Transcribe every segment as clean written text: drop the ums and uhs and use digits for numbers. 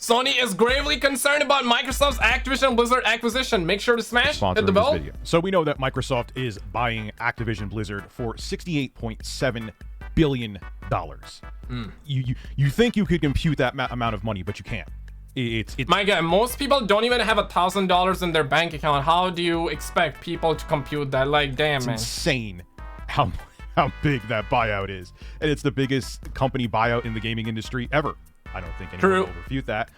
Sony is gravely concerned about Microsoft's Activision Blizzard acquisition. Make sure to smash, hit the bell. So we know that Microsoft is buying Activision Blizzard for $68.7 billion. You think you could compute that amount of money, but you can't. It's my guy, most people don't even have $1,000 in their bank account. How do you expect people to compute that? Like, damn, it's man. Insane how big that buyout is. And it's the biggest company buyout in the gaming industry ever. I don't think anyone will refute that.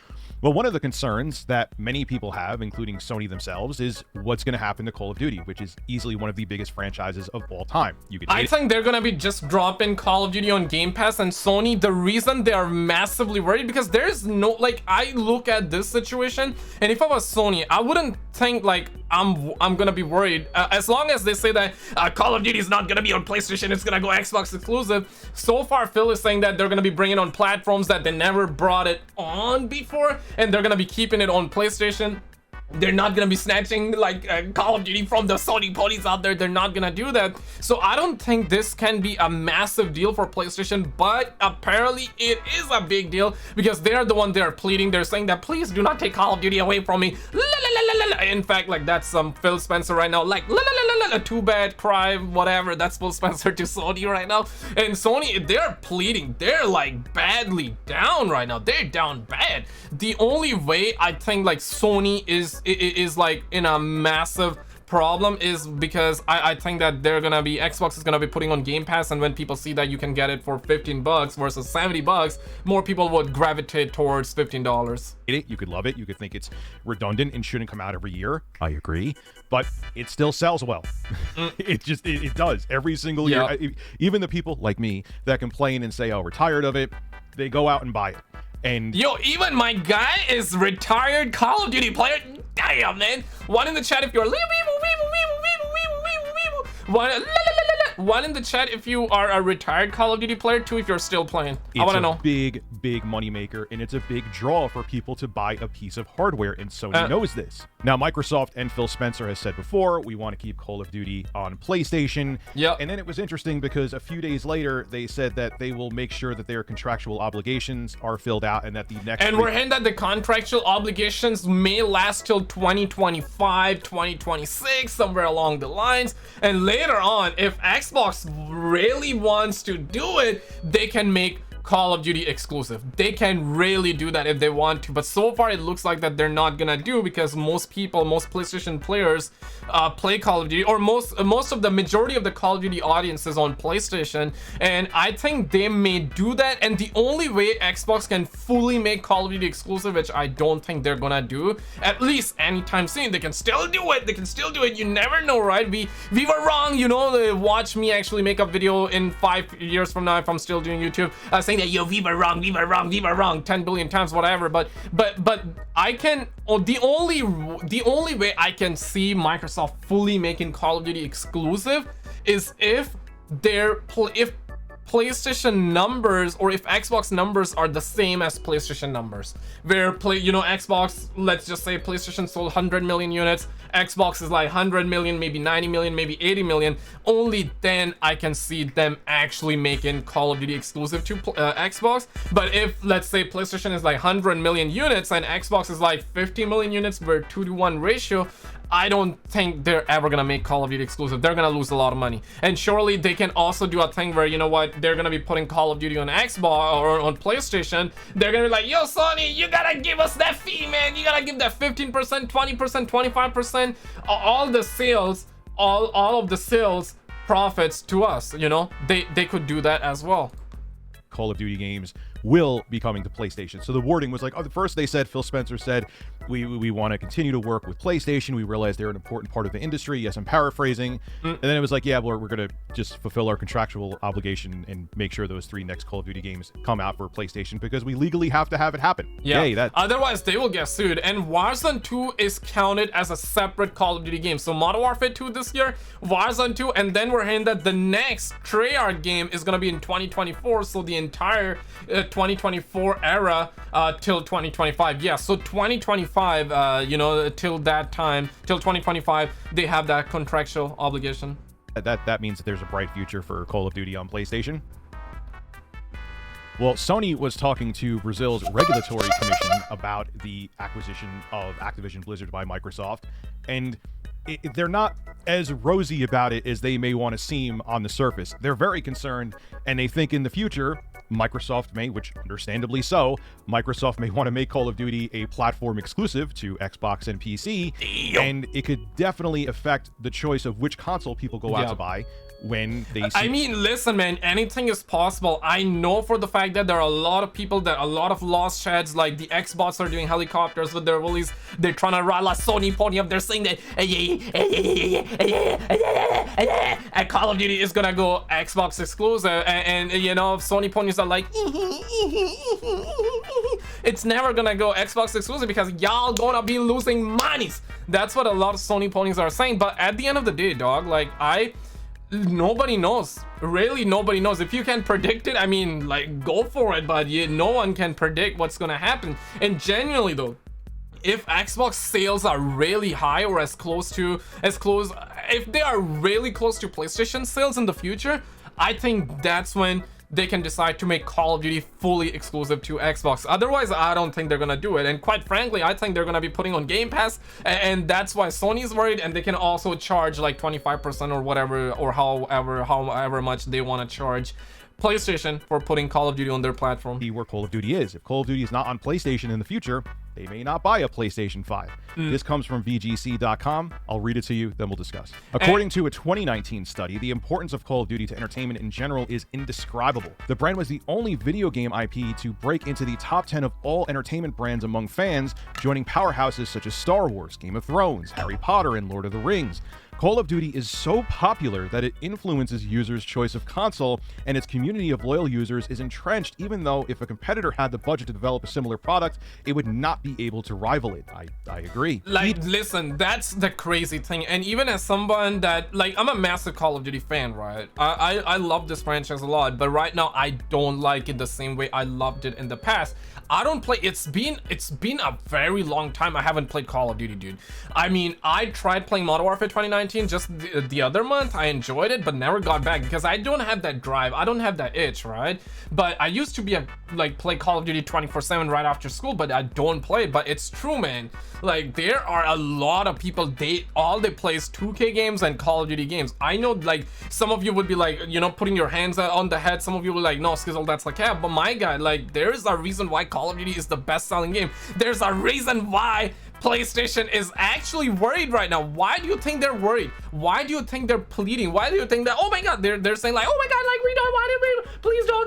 Well, one of the concerns that many people have, including Sony themselves, is what's going to happen to Call of Duty, which is easily one of the biggest franchises of all time. I think they're going to be just dropping Call of Duty on Game Pass, and Sony, the reason they are massively worried, because there's no, like, I look at this situation, and if I was Sony, I wouldn't think, like, I'm going to be worried. As long as they say that Call of Duty is not going to be on PlayStation, it's going to go Xbox exclusive. So far, Phil is saying that they're going to be bringing on platforms that they never brought it on before, and they're gonna be keeping it on PlayStation. They're not gonna be snatching like Call of Duty from the Sony ponies out there. They're not gonna do that. So I don't think this can be a massive deal for PlayStation, but apparently it is a big deal because they're the one they're pleading. They're saying that please do not take Call of Duty away from me. La, la, la, la, la. In fact, like that's some Phil Spencer right now, like la, la, la, la, la, too bad, cry, whatever. That's Phil Spencer to Sony right now. And Sony, they're pleading. They're like badly down right now. They're down bad. The only way I think like Sony is like in a massive problem is because I think that they're gonna be, Xbox is gonna be putting on Game Pass, and when people see that you can get it for $15 versus $70, more people would gravitate towards $15. You could love it, you could think it's redundant and shouldn't come out every year. I agree, but it still sells well. It does every single year. Even the people like me that complain and say, oh, we're tired of it, they go out and buy it. And yo, even my guy is retired Call of Duty player. Damn, man. One in the chat if you're one in the chat if you are a retired Call of Duty player, two if you're still playing. I want to know. It's a big money maker, and it's a big draw for people to buy a piece of hardware, and Sony knows this. Now, Microsoft and Phil Spencer has said before, we want to keep Call of Duty on PlayStation. Yeah. And then it was interesting because a few days later, they said that they will make sure that their contractual obligations are filled out and that the next... And we're hearing that the contractual obligations may last till 2025, 2026, somewhere along the lines. And later on, if Xbox really wants to do it, they can make Call of Duty exclusive. They can really do that if they want to, but so far it looks like that they're not gonna do, because most people, most PlayStation players play Call of Duty, or most of the majority of the Call of Duty audience is on PlayStation, and I think they may do that. And the only way Xbox can fully make Call of Duty exclusive, which I don't think they're gonna do at least anytime soon, they can still do it, you never know, right? We were wrong, you know. Watch me actually make a video in 5 years from now if I'm still doing YouTube saying that, yo, we were wrong 10 billion times, whatever. But I can, the only way I can see Microsoft fully making Call of Duty exclusive is if PlayStation numbers, or if Xbox numbers are the same as PlayStation numbers, where Xbox, let's just say PlayStation sold 100 million units, Xbox is like 100 million, maybe 90 million, maybe 80 million. Only then I can see them actually making Call of Duty exclusive to Xbox. But if, let's say, PlayStation is like 100 million units and Xbox is like 50 million units, we're 2-to-1 ratio, I don't think they're ever gonna make Call of Duty exclusive. They're gonna lose a lot of money. And surely they can also do a thing where, you know what, they're gonna be putting Call of Duty on Xbox or on PlayStation. They're gonna be like, yo, Sony, you gotta give us that fee, man. You gotta give that 15%, 20%, 25%, all the sales, all of the sales profits to us. You know, they could do that as well. Call of Duty games will be coming to PlayStation. So the wording was like, oh, the first they said, Phil Spencer said, we want to continue to work with PlayStation. We realize they're an important part of the industry. Yes, I'm paraphrasing. And then it was like, yeah, we're going to just fulfill our contractual obligation and make sure those 3 next Call of Duty games come out for PlayStation because we legally have to have it happen. Yeah. Yay, Otherwise, they will get sued. And Warzone 2 is counted as a separate Call of Duty game. So Modern Warfare 2 this year, Warzone 2, and then we're hearing that the next Treyarch game is going to be in 2024. So the entire 2024 era till 2025. Yeah, so 2025, till that time, till 2025, they have that contractual obligation. That means that there's a bright future for Call of Duty on PlayStation. Well, Sony was talking to Brazil's regulatory commission about the acquisition of Activision Blizzard by Microsoft, and they're not as rosy about it as they may want to seem on the surface. They're very concerned, and they think in the future, Microsoft may, which understandably so, Microsoft may want to make Call of Duty a platform exclusive to Xbox and PC, and it could definitely affect the choice of which console people go out to buy when they see. I mean, listen, man, anything is possible. I know for the fact that there are a lot of people, that a lot of lost sheds, like the Xbox are doing helicopters with their willies. They're trying to ride like Sony pony up. They're saying that and Call of Duty is gonna go Xbox exclusive, and you know, Sony ponies are like it's never gonna go Xbox exclusive because y'all gonna be losing monies. That's what a lot of Sony ponies are saying. But at the end of the day, dog, like nobody knows. Really, nobody knows. If you can predict it, I mean, like, go for it, but no one can predict what's gonna happen. And genuinely though, if Xbox sales are really high or if they are really close to PlayStation sales in the future, I think that's when they can decide to make Call of Duty fully exclusive to Xbox. Otherwise, I don't think they're gonna do it. And quite frankly, I think they're gonna be putting on Game Pass, and that's why Sony's worried. And they can also charge like 25% or whatever, or however much they want to charge PlayStation for putting Call of Duty on their platform. Where Call of Duty is. If Call of Duty is not on PlayStation in the future, they may not buy a PlayStation 5. This comes from VGC.com. I'll read it to you, then we'll discuss. According to a 2019 study, the importance of Call of Duty to entertainment in general is indescribable. The brand was the only video game IP to break into the top 10 of all entertainment brands among fans, joining powerhouses such as Star Wars, Game of Thrones, Harry Potter, and Lord of the Rings. Call of Duty is so popular that it influences users' choice of console, and its community of loyal users is entrenched, even though if a competitor had the budget to develop a similar product, it would not be able to rival it. I agree. Like, listen, that's the crazy thing. And even as someone that, like, I'm a massive Call of Duty fan, right? I love this franchise a lot, but right now I don't like it the same way I loved it in the past. I don't play. It's been a very long time I haven't played Call of Duty, dude. I mean, I tried playing Modern Warfare 2019 just the other month. I enjoyed it, but never got back because I don't have that drive. I don't have that itch, right? But I used to be play Call of Duty 24/7 right after school, but I don't play. But it's true, man. Like, there are a lot of people, all they play is 2K games and Call of Duty games. I know, like, some of you would be like, you know, putting your hands on the head. Some of you will like, no, SKizzle, that's like, yeah, but my guy, like, there is a reason why Call of Duty is the best selling game. There's a reason why PlayStation is actually worried right now. Why do you think they're worried? Why do you think they're pleading? Why do you think that, oh my god, they're saying like, oh my god, like, we don't want it, please don't,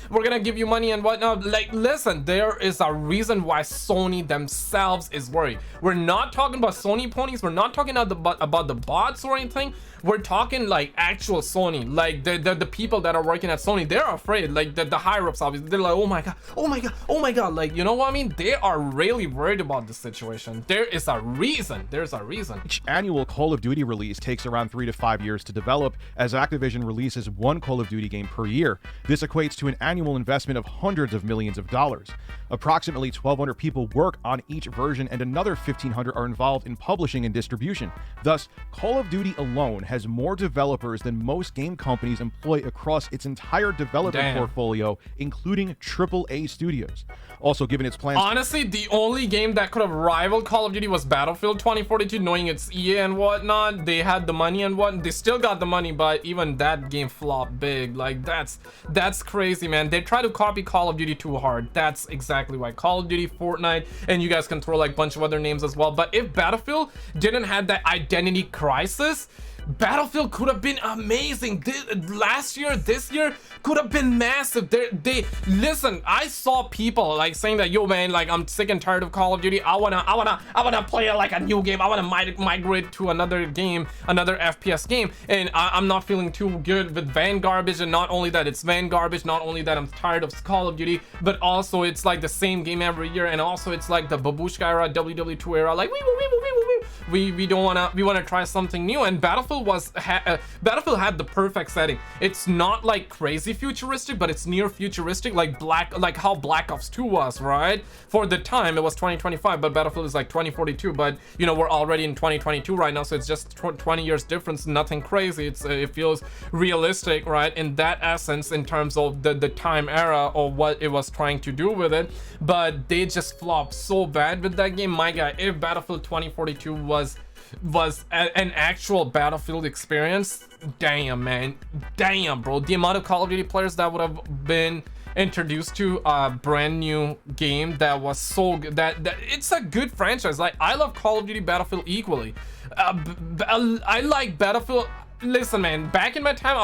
we're gonna give you money and whatnot. Like, listen, there is a reason why Sony themselves is worried. We're not talking about Sony ponies. We're not talking about the bots or anything. We're talking like actual Sony, like the people that are working at Sony. They're afraid, like the higher ups, obviously. They're like, oh my god, oh my god, oh my god. Like, you know what I mean? They are really worried about the situation. There is a reason. There's a reason. Each annual Call of Duty release takes around 3 to 5 years to develop, as Activision releases one Call of Duty game per year. This equates to an annual investment of hundreds of millions of dollars. Approximately 1,200 people work on each version, and another 1,500 are involved in publishing and distribution. Thus, Call of Duty alone has more developers than most game companies employ across its entire development portfolio, including AAA studios. Also, given its plans... Honestly, the only game that could have rivaled Call of Duty was Battlefield 2042, knowing it's EA and whatnot. They had the money and what. They still got the money, but even that game flopped big. Like, that's crazy, man. They try to copy Call of Duty too hard. That's exactly why. Call of Duty, Fortnite, and you guys can throw like a bunch of other names as well. But if Battlefield didn't have that identity crisis, Battlefield could have been amazing. Last year, this year could have been massive. They listen, I saw people like saying that, yo man, like, I'm sick and tired of Call of Duty. I wanna play like a new game. I wanna migrate to another game, another FPS game. And I'm not feeling too good with van garbage. And not only that, it's van garbage. Not only that, I'm tired of Call of Duty, but also it's like the same game every year. And also it's like the babushka era, WW2 era. Like, we wanna try something new. And Battlefield Battlefield had the perfect setting. It's not like crazy futuristic, but it's near futuristic, like how Black Ops 2 was, right? For the time it was 2025, but Battlefield is like 2042. But you know, we're already in 2022 right now, so it's just 20 years difference, nothing crazy. It feels realistic, right? In that essence, in terms of the time era or what it was trying to do with it. But they just flopped so bad with that game. My guy, if Battlefield 2042 was an actual Battlefield experience, damn man, damn bro, the amount of Call of Duty players that would have been introduced to a brand new game that was so good, that it's a good franchise. Like, I love Call of Duty Battlefield equally. I like Battlefield. Listen man, back in my time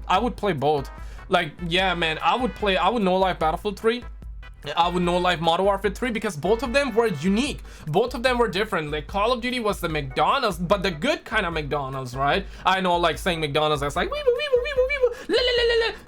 I would play both. Like, yeah man, I would no life Battlefield 3, I would know like Modern Warfare 3, because both of them were unique, both of them were different. Like, Call of Duty was the McDonald's, but the good kind of McDonald's, right? I know, like, saying McDonald's, that's like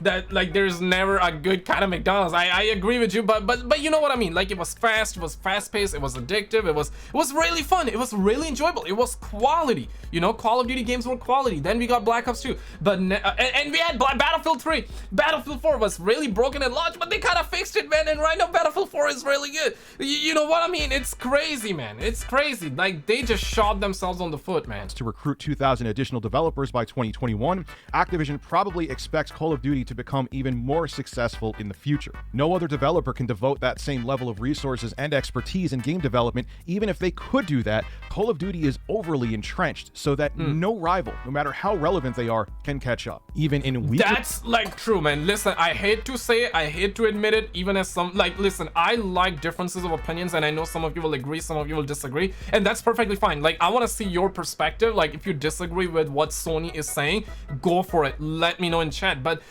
that, like, there's never a good kind of McDonald's. I agree with you, but you know what I mean. Like, it was fast, it was fast-paced, it was addictive, it was really fun, it was really enjoyable, it was quality. You know, Call of Duty games were quality. Then we got Black Ops 2, but and we had Battlefield 3. Battlefield 4 was really broken at launch, but they kind of fixed it, man. And right now Battlefield 4 is really good. You know what I mean? It's crazy, man. It's crazy. Like, they just shot themselves on the foot, man. To recruit 2,000 additional developers by 2021, Activision probably expects Call of Duty to become even more successful in the future. No other developer can devote that same level of resources and expertise in game development. Even if they could do that, Call of Duty is overly entrenched, so that no rival, no matter how relevant they are, can catch up. Even in weaker... That's like true, man. Listen, I hate to say it, I hate to admit it, even as some, like, listen, I like differences of opinions, and I know some of you will agree, some of you will disagree, and that's perfectly fine. Like, I want to see your perspective. Like, if you disagree with what Sony is saying, go for it, let me know in chat. But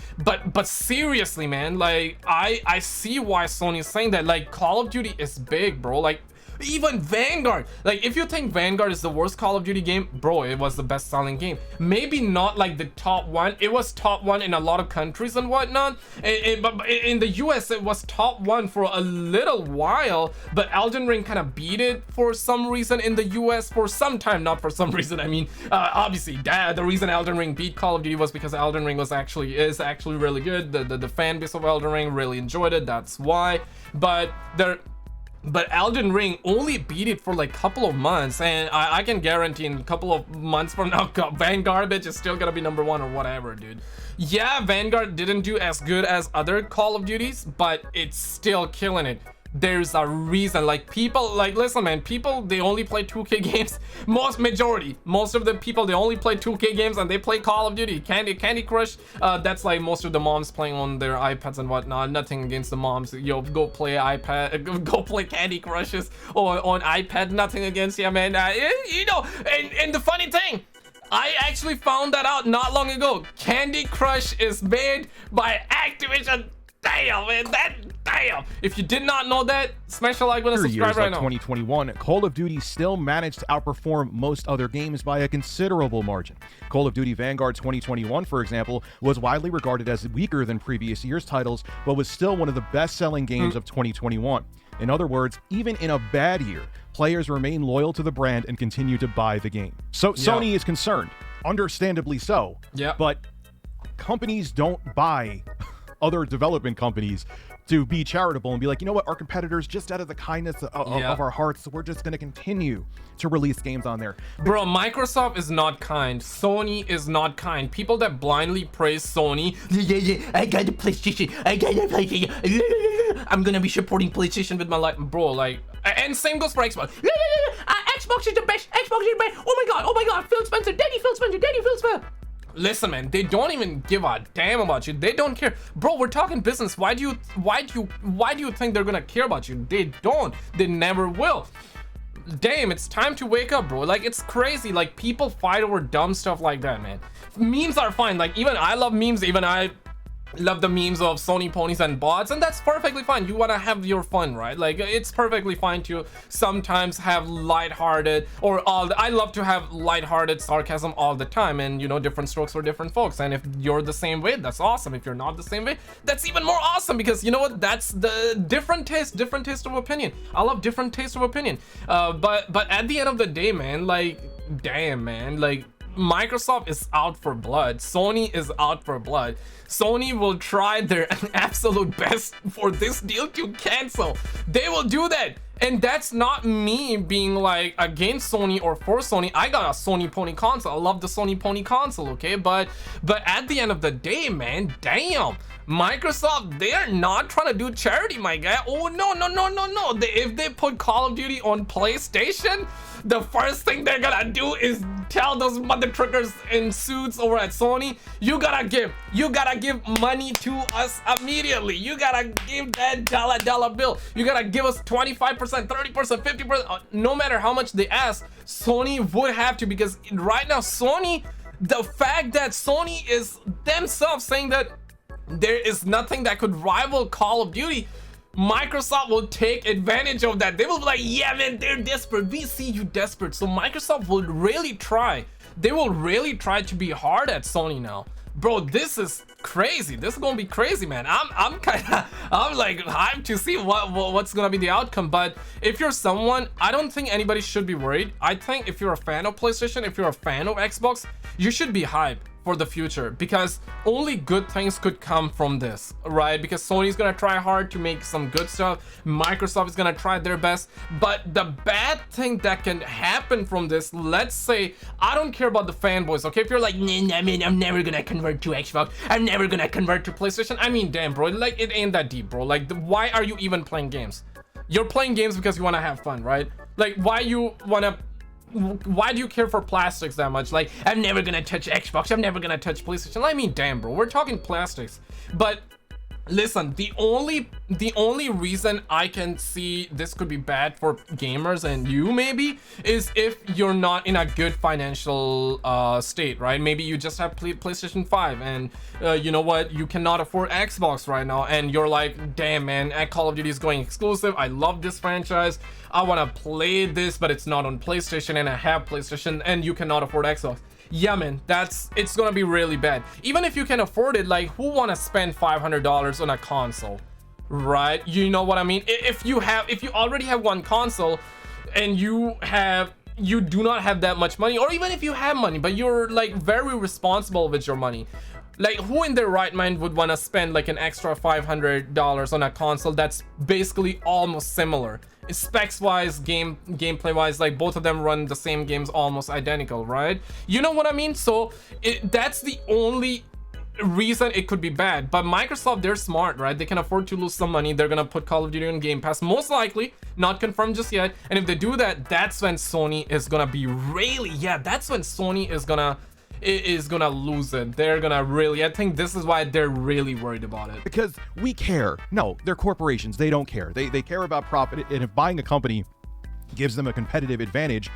seriously, man, like, I see why Sony is saying that. Like, Call of Duty is big, bro. Like, even Vanguard, like, if you think Vanguard is the worst Call of Duty game, bro, it was the best selling game. Maybe not like the top one, it was top one in a lot of countries and whatnot, but in the US it was top one for a little while, but Elden Ring kind of beat it for some reason in the US for some time. Not for some reason, I mean, obviously the reason Elden Ring beat Call of Duty was because Elden Ring is actually really good. The fan base of Elden Ring really enjoyed it, that's why. But Elden Ring only beat it for like a couple of months, and I can guarantee in a couple of months from now, Vanguard bitch is still gonna be number one or whatever, dude. Yeah, Vanguard didn't do as good as other Call of Duties, but it's still killing it. There's a reason. Like, people, like, listen man, people, they only play 2K games. Most of the people, they only play 2K games, and they play Call of Duty. Candy Crush, that's like most of the moms playing on their iPads and whatnot. Nothing against the moms, yo, go play iPad, go play Candy Crushes on iPad. Nothing against you, man. You know, and the funny thing, I actually found that out not long ago. Candy Crush is made by Activision. Damn, man, damn. If you did not know that, smash a like button and subscribe right now. 2021, Call of Duty still managed to outperform most other games by a considerable margin. Call of Duty Vanguard 2021, for example, was widely regarded as weaker than previous year's titles, but was still one of the best-selling games of 2021. In other words, even in a bad year, players remain loyal to the brand and continue to buy the game. So Sony is concerned, understandably so, but companies don't buy other development companies to be charitable and be like, you know what, our competitors, just out of the kindness of our hearts, we're just going to continue to release games on there. Bro, Microsoft is not kind. Sony is not kind. People that blindly praise Sony, I got a PlayStation, I'm gonna be supporting PlayStation with my life, bro. Like, and same goes for Xbox. Xbox is the best. Xbox is the best. Oh my god, Phil Spencer, Daddy Phil Spencer. Listen, man, they don't even give a damn about you. They don't care, bro. We're talking business. Why do you think they're gonna care about you? They don't. They never will. Damn, it's time to wake up, bro. Like, it's crazy. Like, people fight over dumb stuff like that, man. Memes are fine. Like, even I love memes. Even I love the memes of Sony ponies and bots, and that's perfectly fine. You want to have your fun, right? Like, it's perfectly fine to sometimes have lighthearted, or I love to have lighthearted sarcasm all the time, and you know, different strokes for different folks. And if you're the same way, that's awesome. If you're not the same way, that's even more awesome, because you know what, that's the different taste of opinion. I love different taste of opinion, but at the end of the day, man, like, damn, man, like, Microsoft is out for blood. Sony is out for blood. Sony will try their absolute best for this deal to cancel. They will do that. And that's not me being like against Sony or for Sony. I got a Sony Pony console. I love the Sony Pony console, okay? But at the end of the day, man, damn. Microsoft, they are not trying to do charity, my guy. Oh, no. If they put Call of Duty on PlayStation, the first thing they're gonna do is tell those mother truckers in suits over at Sony, you gotta give money to us immediately. You gotta give that dollar bill. You gotta give us 25%, 30%, 50%, no matter how much they ask. Sony would have to, because right now Sony, the fact that Sony is themselves saying that there is nothing that could rival Call of Duty, Microsoft will take advantage of that. They will be like, yeah, man, they're desperate. We see you desperate. So Microsoft will really try. They will really try to be hard at Sony now. Bro, this is crazy. This is gonna be crazy, man. I'm like hyped to see what's gonna be the outcome. But if you're someone, I don't think anybody should be worried. I think if you're a fan of PlayStation, if you're a fan of Xbox, you should be hyped for the future, because only good things could come from this, right? Because Sony's gonna try hard to make some good stuff, Microsoft is gonna try their best, but the bad thing that can happen from this, let's say, I don't care about the fanboys, okay? If you're like, nah, man, I'm never gonna convert to Xbox, I'm never gonna convert to PlayStation, I mean, damn, bro, like, it ain't that deep, bro. Like, why are you even playing games? You're playing games because you want to have fun, right? Like, why do you care for plastics that much? Like, I'm never gonna touch Xbox, I'm never gonna touch PlayStation. I mean, damn, bro, we're talking plastics. But listen, the only reason I can see this could be bad for gamers and you maybe is if you're not in a good financial state, right? Maybe you just have PlayStation 5 and you know what, you cannot afford Xbox right now, and you're like, damn, man, Call of Duty is going exclusive, I love this franchise, I want to play this, but it's not on PlayStation and I have PlayStation, and you cannot afford Xbox. Yeah, man, it's gonna be really bad. Even if you can afford it, like, who want to spend $500 on a console, right? You know what I mean? If you already have one console and you do not have that much money, or even if you have money but you're like very responsible with your money, like, who in their right mind would want to spend like an extra $500 on a console that's basically almost similar specs wise, gameplay wise? Like, both of them run the same games almost identical, right? You know what I mean? So that's the only reason it could be bad. But Microsoft, they're smart, right? They can afford to lose some money. They're gonna put Call of Duty on Game Pass, most likely, not confirmed just yet. And if they do that, that's when Sony is gonna be really, that's when Sony is gonna lose it. They're gonna really, I think this is why they're really worried about it. Because we care. No, they're corporations. They don't care. They care about profit. And if buying a company gives them a competitive advantage,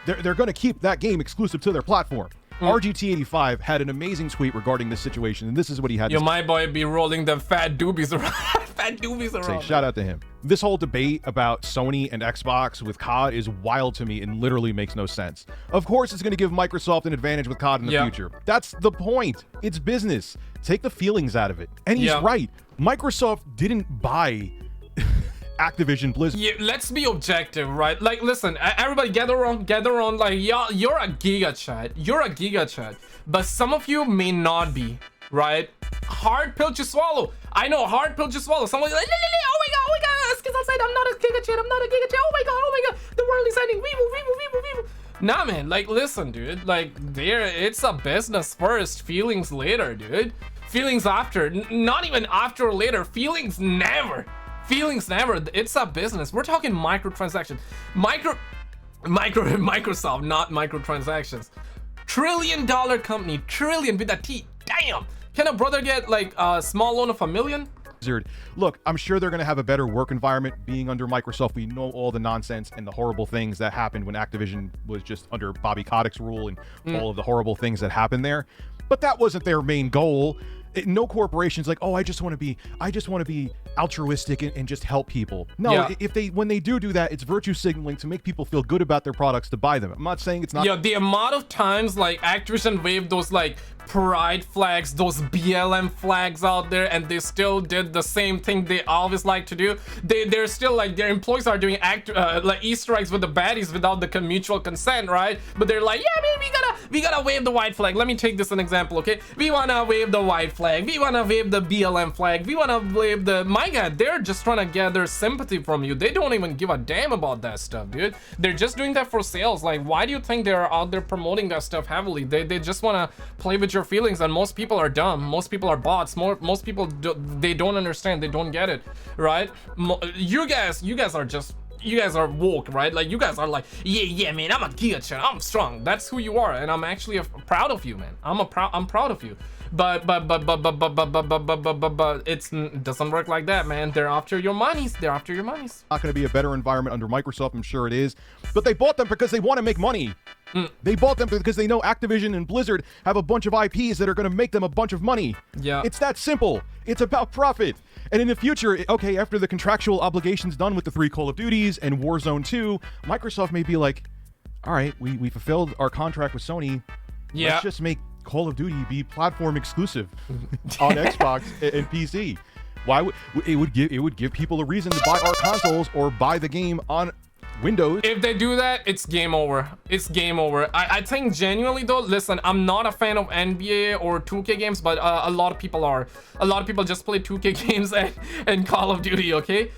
they're going to keep that game exclusive to their platform. RGT85 had an amazing tweet regarding this situation, and this is what he had to say. My boy be rolling the fat doobies around. Say, shout out to him. This whole debate about Sony and Xbox with COD is wild to me and literally makes no sense. Of course, it's going to give Microsoft an advantage with COD in the future. That's the point. It's business. Take the feelings out of it. And he's right. Microsoft didn't buy Activision Blizzard. Yeah, let's be objective, right? Like, listen, everybody gather on. Like, y'all, you're a giga chat, but some of you may not be, right? Hard pill to swallow. I know, hard pill to swallow. Someone's like, oh my god, SKizzle said I'm not a giga chat, oh my god, the world is ending, weeble. Nah, man, like, listen, dude, like, it's a business first, feelings later, dude. Feelings after, not even after or later, feelings never. It's a business. We're talking microtransactions. Microsoft, not microtransactions. $1 trillion company, trillion with a T. Damn. Can a brother get like a small loan of $1 million? Look, I'm sure they're going to have a better work environment being under Microsoft. We know all the nonsense and the horrible things that happened when Activision was just under Bobby Kotick's rule, and all of the horrible things that happened there. But that wasn't their main goal. No corporation's like, oh, I just want to be altruistic and just help people. No, Yeah. when they do that, it's virtue signaling to make people feel good about their products to buy them. I'm not saying it's not. Yeah, the amount of times like Activision waved those like pride flags, those BLM flags out there, and they still did the same thing they always like to do. They're still like, their employees are doing like Easter eggs with the baddies without the mutual consent, right? But they're like, yeah, man, we gotta wave the white flag. Let me take this an example, okay? We wanna wave the white flag. We wanna wave the BLM flag. We wanna wave the, my God, they're just trying to gather sympathy from you. They don't even give a damn about that stuff, dude. They're just doing that for sales. Like, why do you think they're out there promoting that stuff heavily? They just wanna play with your feelings, and most people are dumb. Most people are bots. Most people they don't understand. They don't get it, right? You guys are just, you guys are woke, right? Like, you guys are like, yeah, man, I'm a Giga-chan, I'm strong. That's who you are, and I'm actually proud of you, man. I'm proud of you. But it doesn't work like that, man. They're after your monies. They're after your monies. Not going to be a better environment under Microsoft. I'm sure it is, but they bought them because they want to make money. They bought them because they know Activision and Blizzard have a bunch of IPs that are going to make them a bunch of money. Yeah, it's that simple. It's about profit. And in the future, okay, after the contractual obligations done with the 3 Call of Duties and Warzone 2, Microsoft may be like, all right, we fulfilled our contract with Sony. Yeah, let's just make Call of Duty be platform exclusive on Xbox and PC. Why would it would give people a reason to buy our consoles or buy the game on Windows. If they do that, it's game over. It's game over. I think genuinely though, listen, I'm not a fan of NBA or 2K games, but a lot of people are. A lot of people just play 2K games and Call of Duty, okay?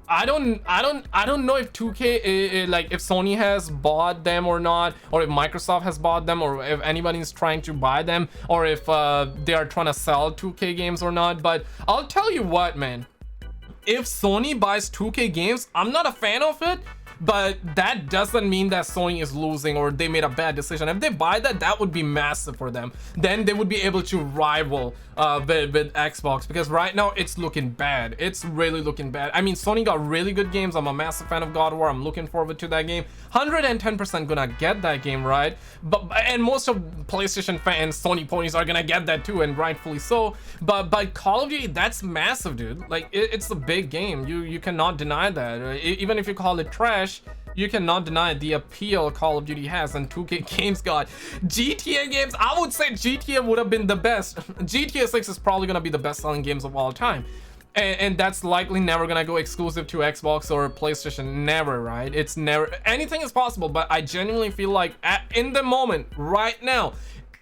I don't know if 2K like if Sony has bought them or not, or if Microsoft has bought them, or if anybody's trying to buy them, or if they are trying to sell 2K games or not. But I'll tell you what, man, if Sony buys 2K games, I'm not a fan of it, but that doesn't mean that Sony is losing or they made a bad decision. If they buy that, that would be massive for them. Then they would be able to rival with Xbox, because right now it's looking bad. It's really looking bad. I mean, Sony got really good games. I'm a massive fan of God of War. I'm looking forward to that game. 110% gonna get that game, right? And most of PlayStation fans, Sony ponies, are gonna get that too, and rightfully so. But Call of Duty, that's massive, dude. Like, it's a big game. You cannot deny that. Even if you call it trash, you cannot deny the appeal Call of Duty has. And 2K games got GTA games. I would say GTA would have been the best. GTA 6 is probably gonna be the best selling games of all time, and that's likely never gonna go exclusive to Xbox or PlayStation. Never, right? It's never. Anything is possible, but I genuinely feel like in the moment right now,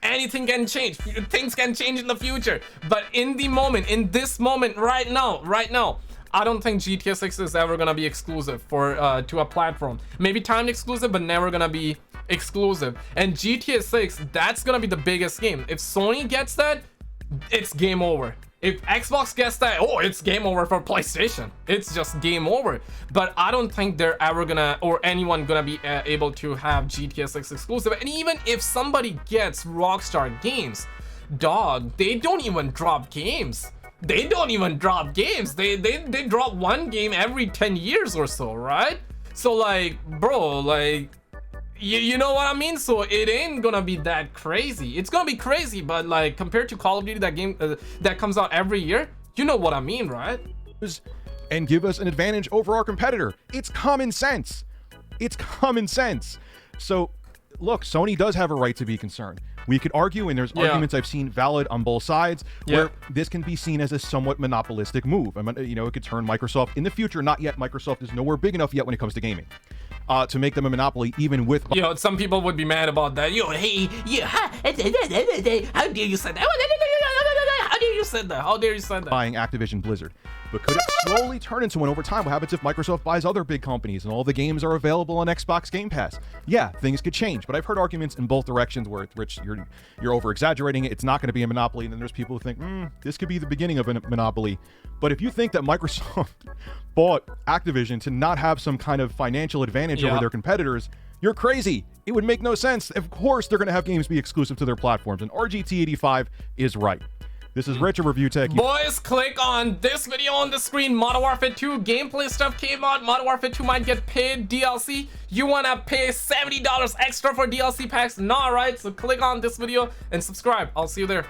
anything can change. Things can change in the future, but in the moment, in this moment right now, I don't think GTA 6 is ever gonna be exclusive for to a platform. Maybe timed exclusive, but never gonna be exclusive. And GTA 6, that's gonna be the biggest game. If Sony gets that, it's game over. If Xbox gets that, oh, it's game over for PlayStation. It's just game over. But I don't think they're ever gonna, or anyone gonna be able to have GTA 6 exclusive. And even if somebody gets Rockstar Games, dog, they don't even drop games. They don't even drop games. They drop one game every 10 years or so, right? So like, bro, like, you know what I mean? So it ain't gonna be that crazy. It's gonna be crazy, but like, compared to Call of Duty, that game that comes out every year, you know what I mean, right? And give us an advantage over our competitor. It's common sense. It's common sense. So look, Sony does have a right to be concerned. We could argue, and there's arguments I've seen valid on both sides, where this can be seen as a somewhat monopolistic move. I mean, you know, it could turn Microsoft in the future. Not yet. Microsoft is nowhere big enough yet when it comes to gaming to make them a monopoly, even with. Yo, some people would be mad about that. Yo, hey, yeah, how dare you say that? How dare you say that? How dare you say that? Buying Activision Blizzard. But could it slowly turn into one over time? What happens if Microsoft buys other big companies and all the games are available on Xbox Game Pass? Yeah, things could change. But I've heard arguments in both directions where, Rich, you're over-exaggerating it. It's not going to be a monopoly. And then there's people who think, this could be the beginning of a monopoly. But if you think that Microsoft bought Activision to not have some kind of financial advantage over their competitors, you're crazy. It would make no sense. Of course, they're going to have games be exclusive to their platforms. And RGT85 is right. This is Rich of Review Tech. Boys, click on this video on the screen. Modern Warfare 2 gameplay stuff came out. Modern Warfare 2 might get paid DLC. You want to pay $70 extra for DLC packs? Nah, right? So click on this video and subscribe. I'll see you there.